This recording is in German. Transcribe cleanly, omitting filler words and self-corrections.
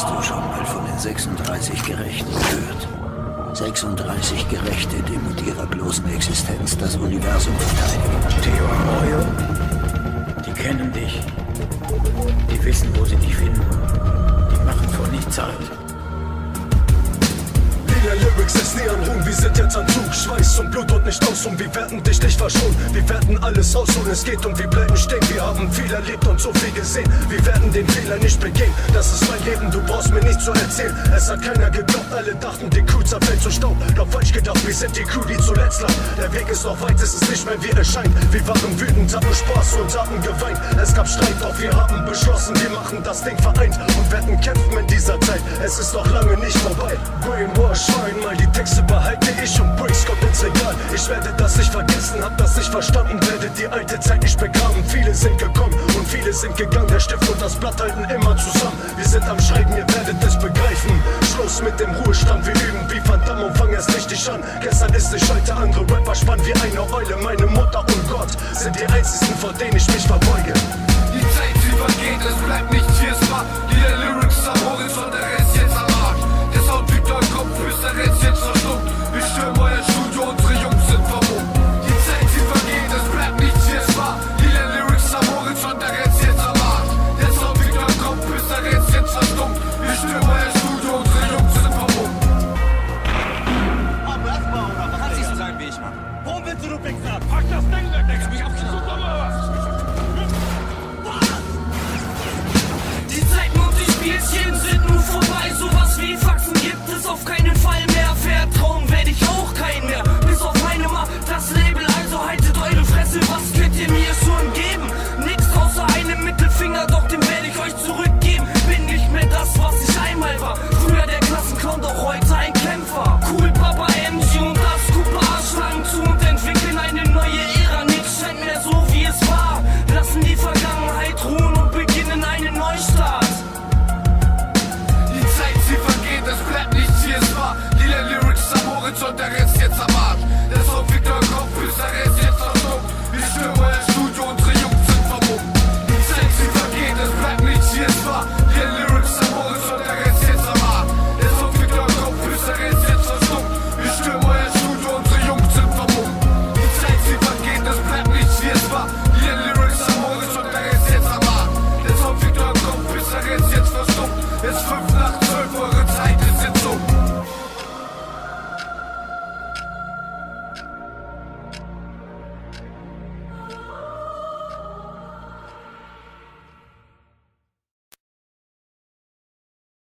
Hast du schon mal von den 36 Gerechten gehört? 36 Gerechte, die mit ihrer bloßen Existenz das Universum verteidigen. Theo Arroyo, die kennen dich. Die wissen, wo sie dich finden. Die machen vor nichts halt. Lyrics ist nie an Ruhm, wir sind jetzt an Zug. Schweiß und Blut und nicht aus und wir werden dich nicht verschonen. Wir werden alles ausholen, es geht und wir bleiben stehen. Wir haben viel erlebt und so viel gesehen. Wir werden den Fehler nicht begehen. Das ist mein Leben, du brauchst mir nichts zu erzählen. Es hat keiner geglaubt, alle dachten, die Crew zerfällt zu Staub. Doch falsch gedacht, wir sind die Crew, die zuletzt lag. Der Weg ist noch weit, es ist nicht mehr wie es scheint. Wir waren wütend, hatten Spaß und haben geweint. Es gab Streit, doch wir haben beschlossen, wir machen das Ding vereint und werden kämpfen in dieser Zeit. Es ist noch lange nicht vorbei. Brainwash, einmal die Texte behalte ich und Bricks kommt ins Regal. Ich werde das nicht vergessen, hab das nicht verstanden, werde die alte Zeit nicht begraben. Viele sind gekommen und viele sind gegangen. Der Stift und das Blatt halten immer zusammen. Wir sind am Schreiben, ihr werdet es begreifen. Schluss mit dem Ruhestand, wir üben wie Van Damme und fangen erst richtig an. Gestern ist ich, heute andere Rapper spannend wie eine Eule. Meine Mutter und Gott sind die einzigen, vor denen ich mich verbeuge. Die Zeit übergeht, es bleibt nichts fürs Wahr.